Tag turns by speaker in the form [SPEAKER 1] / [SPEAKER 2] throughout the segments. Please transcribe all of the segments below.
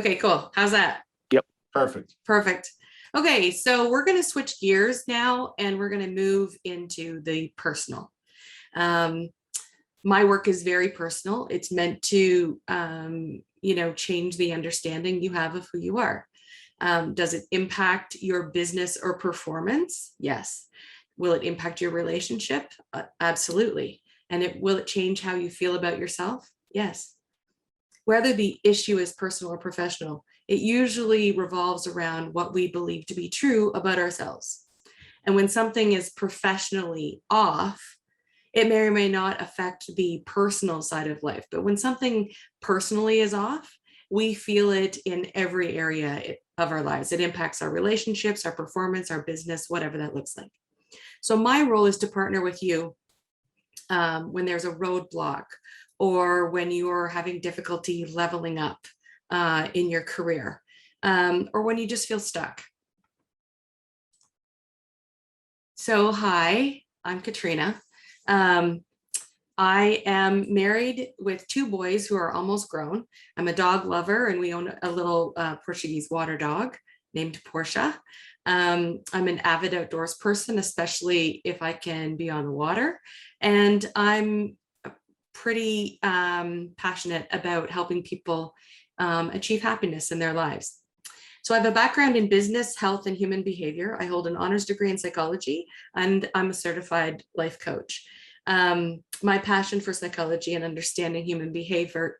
[SPEAKER 1] Okay, cool. How's that?
[SPEAKER 2] Yep. Perfect.
[SPEAKER 1] Perfect. Okay, so we're going to switch gears now and we're going to move into the personal. Um, my work is very personal. It's meant to, change the understanding you have of who you are. Does it impact your business or performance? Yes. Will it impact your relationship? Absolutely. And will it change how you feel about yourself? Yes. Whether the issue is personal or professional, it usually revolves around what we believe to be true about ourselves. And when something is professionally off, it may or may not affect the personal side of life. But when something personally is off, we feel it in every area of our lives. It impacts our relationships, our performance, our business, whatever that looks like. So my role is to partner with you when there's a roadblock or when you're having difficulty leveling up in your career, or when you just feel stuck. So hi, I'm Katrina. I am married with 2 boys who are almost grown. I'm a dog lover and we own a little Portuguese water dog named Portia. I'm an avid outdoors person, especially if I can be on the water. And I'm pretty passionate about helping people achieve happiness in their lives. So I have a background in business, health, and human behavior. I hold an honors degree in psychology, and I'm a certified life coach. My passion for psychology and understanding human behavior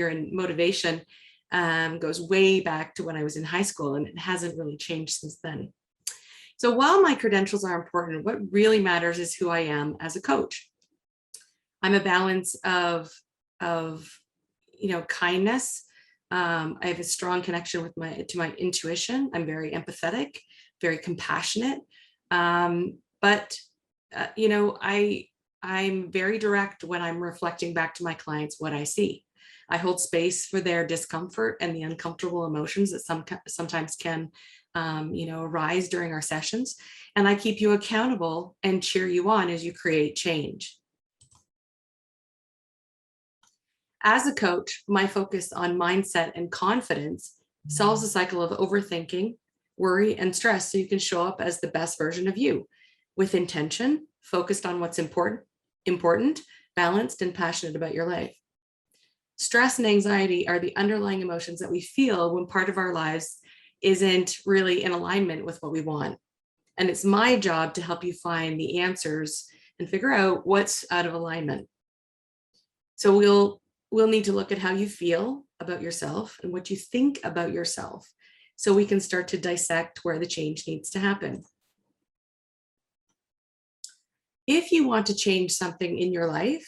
[SPEAKER 1] and motivation goes way back to when I was in high school, and it hasn't really changed since then. So while my credentials are important, what really matters is who I am as a coach. I'm a balance of kindness. I have a strong connection with my intuition. I'm very empathetic, very compassionate. But I'm very direct when I'm reflecting back to my clients what I see. I hold space for their discomfort and the uncomfortable emotions that sometimes can arise during our sessions. And I keep you accountable and cheer you on as you create change. As a coach, my focus on mindset and confidence solves the cycle of overthinking, worry, and stress so you can show up as the best version of you with intention, focused on what's important, balanced, and passionate about your life. Stress and anxiety are the underlying emotions that we feel when part of our lives isn't really in alignment with what we want. And it's my job to help you find the answers and figure out what's out of alignment. So we'll need to look at how you feel about yourself and what you think about yourself so we can start to dissect where the change needs to happen. If you want to change something in your life,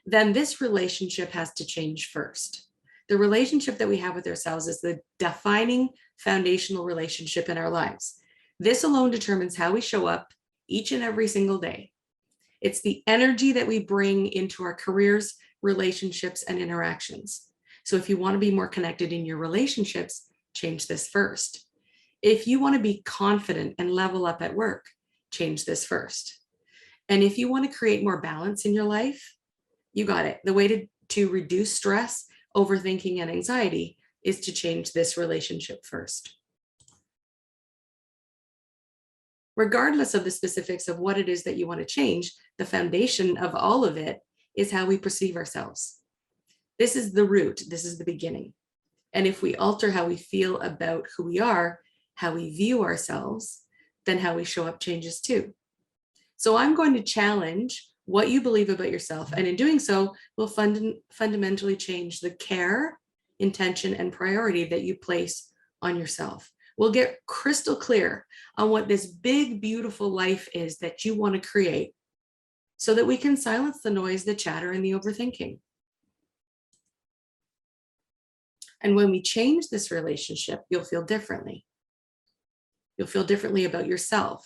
[SPEAKER 1] then this relationship has to change first. The relationship that we have with ourselves is the defining foundational relationship in our lives. This alone determines how we show up each and every single day. It's the energy that we bring into our careers, relationships, and interactions. So if you want to be more connected in your relationships, change this first. If you want to be confident and level up at work, change this first. And if you want to create more balance in your life, you got it. The way to reduce stress, overthinking, and anxiety is to change this relationship first. Regardless of the specifics of what it is that you want to change, the foundation of all of it is how we perceive ourselves. This is the root. This is the beginning. And if we alter how we feel about who we are, how we view ourselves, then how we show up changes too. So I'm going to challenge what you believe about yourself. And in doing so, we'll fundamentally change the care, intention, and priority that you place on yourself. We'll get crystal clear on what this big, beautiful life is that you want to create so that we can silence the noise, the chatter, and the overthinking. And when we change this relationship, you'll feel differently. You'll feel differently about yourself.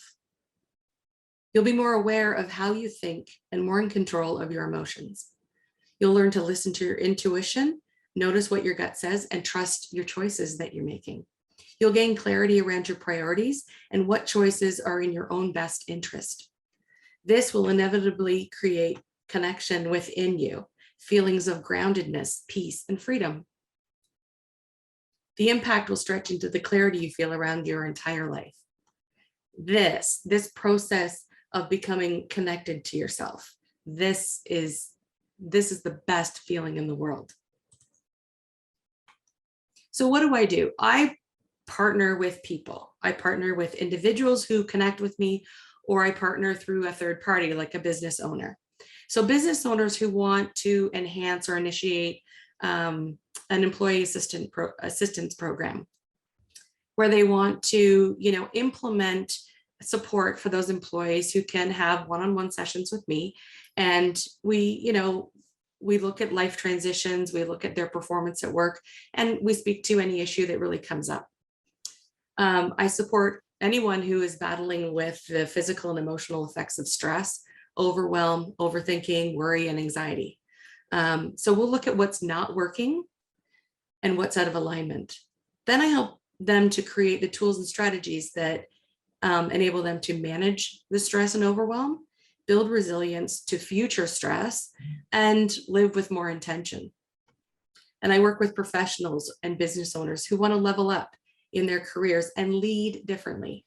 [SPEAKER 1] You'll be more aware of how you think and more in control of your emotions. You'll learn to listen to your intuition, notice what your gut says, and trust your choices that you're making. You'll gain clarity around your priorities and what choices are in your own best interest. This will inevitably create connection within you, feelings of groundedness, peace, and freedom. The impact will stretch into the clarity you feel around your entire life. This process of becoming connected to yourself, this is the best feeling in the world. So what do? I partner with people. I partner with individuals who connect with me, or I partner through a third party, like a business owner. So business owners who want to enhance or initiate an employee assistance program, where they want to, implement support for those employees who can have one-on-one sessions with me. And we look at life transitions, we look at their performance at work, and we speak to any issue that really comes up. I support anyone who is battling with the physical and emotional effects of stress, overwhelm, overthinking, worry, and anxiety. So we'll look at what's not working and what's out of alignment. Then I help them to create the tools and strategies that enable them to manage the stress and overwhelm, build resilience to future stress, and live with more intention. And I work with professionals and business owners who want to level up in their careers and lead differently.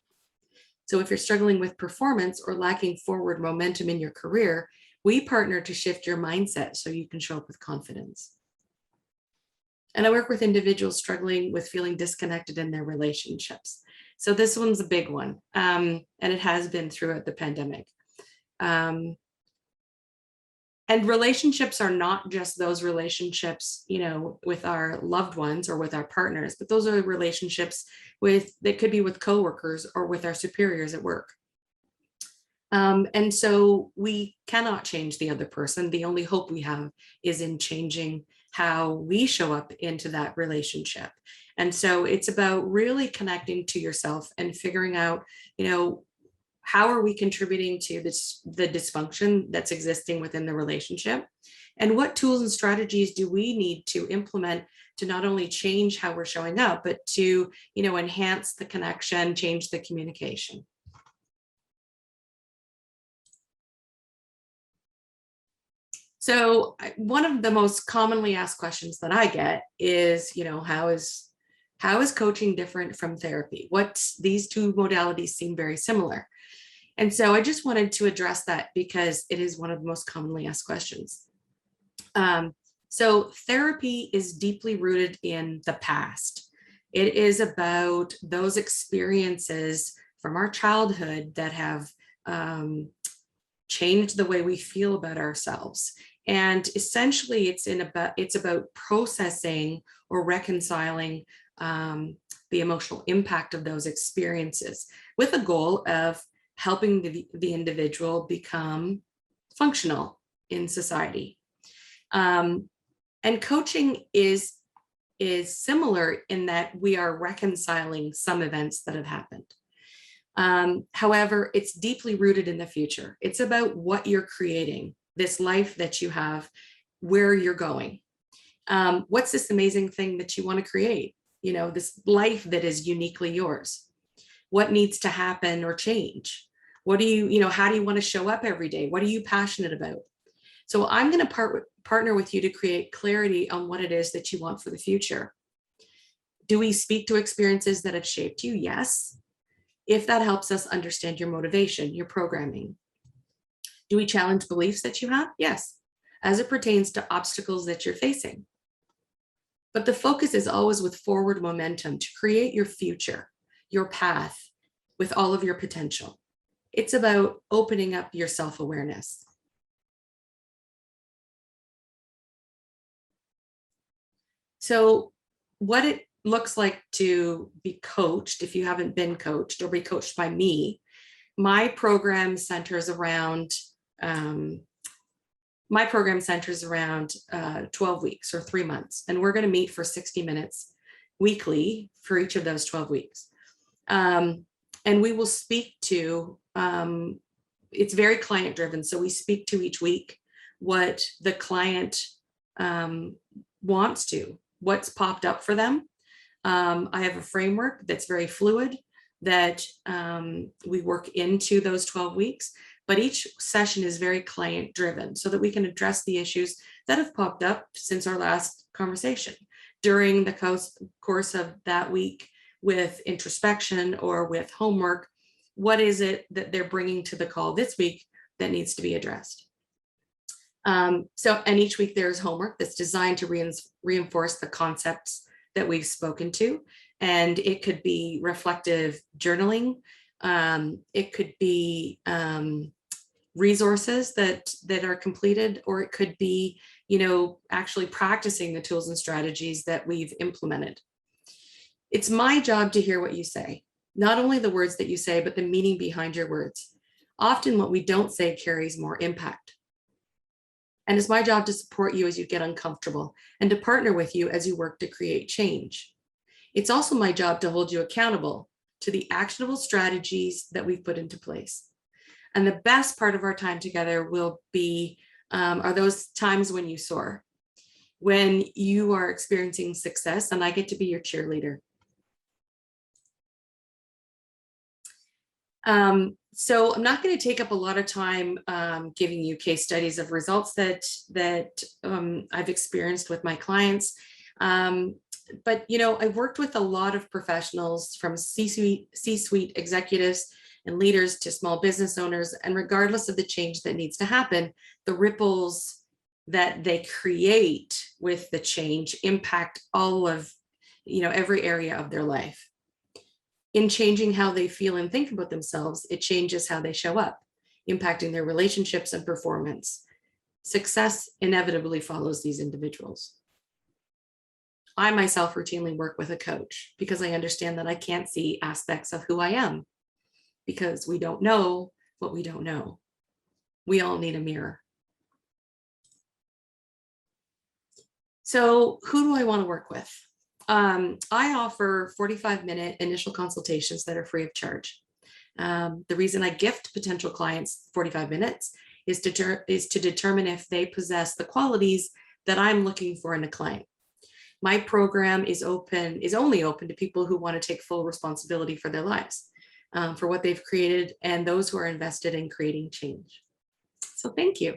[SPEAKER 1] So if you're struggling with performance or lacking forward momentum in your career, we partner to shift your mindset so you can show up with confidence. And I work with individuals struggling with feeling disconnected in their relationships. So this one's a big one, and it has been throughout the pandemic. And relationships are not just those relationships, with our loved ones or with our partners, but those are relationships that could be with coworkers or with our superiors at work. And so we cannot change the other person. The only hope we have is in changing how we show up into that relationship. And so it's about really connecting to yourself and figuring out, how are we contributing to the dysfunction that's existing within the relationship? And what tools and strategies do we need to implement to not only change how we're showing up, but to, enhance the connection, change the communication? So one of the most commonly asked questions that I get is, how is coaching different from therapy? These two modalities seem very similar. And so I just wanted to address that because it is one of the most commonly asked questions. So therapy is deeply rooted in the past. It is about those experiences from our childhood that have changed the way we feel about ourselves. And essentially it's about processing or reconciling the emotional impact of those experiences with the goal of helping the individual become functional in society. And coaching is similar in that we are reconciling some events that have happened. However, it's deeply rooted in the future. It's about what you're creating, this life that you have, where you're going. What's this amazing thing that you want to create? This life that is uniquely yours. What needs to happen or change? What do you, how do you want to show up every day? What are you passionate about? So I'm going to partner with you to create clarity on what it is that you want for the future. Do we speak to experiences that have shaped you? Yes. If that helps us understand your motivation, your programming. Do we challenge beliefs that you have? Yes, as it pertains to obstacles that you're facing. But the focus is always with forward momentum to create your future, your path with all of your potential. It's about opening up your self-awareness. So what it looks like to be coached, if you haven't been coached, or be coached by me, my program centers around 12 weeks or 3 months, and we're going to meet for 60 minutes weekly for each of those 12 weeks. And we will speak to, it's very client driven. So we speak to each week what the client wants to, what's popped up for them. I have a framework that's very fluid that we work into those 12 weeks, but each session is very client driven so that we can address the issues that have popped up since our last conversation. during the course of that week with introspection or with homework, what is it that they're bringing to the call this week that needs to be addressed? And each week there's homework that's designed to reinforce the concepts that we've spoken to. And it could be reflective journaling. It could be resources that are completed, or it could be, actually practicing the tools and strategies that we've implemented. It's my job to hear what you say, not only the words that you say, but the meaning behind your words. Often what we don't say carries more impact. And it's my job to support you as you get uncomfortable and to partner with you as you work to create change. It's also my job to hold you accountable to the actionable strategies that we've put into place. And the best part of our time together will be, are those times when you soar, when you are experiencing success, and I get to be your cheerleader. So I'm not going to take up a lot of time giving you case studies of results that I've experienced with my clients. But, I've worked with a lot of professionals, from C-suite executives and leaders to small business owners. And regardless of the change that needs to happen, the ripples that they create with the change impact all of, every area of their life. In changing how they feel and think about themselves, it changes how they show up, impacting their relationships and performance. Success inevitably follows these individuals. I myself routinely work with a coach because I understand that I can't see aspects of who I am, because we don't know what we don't know. We all need a mirror. So who do I want to work with? I offer 45-minute initial consultations that are free of charge. The reason I gift potential clients 45 minutes is to determine if they possess the qualities that I'm looking for in a client. My program is only open to people who want to take full responsibility for their lives, for what they've created, and those who are invested in creating change. So thank you.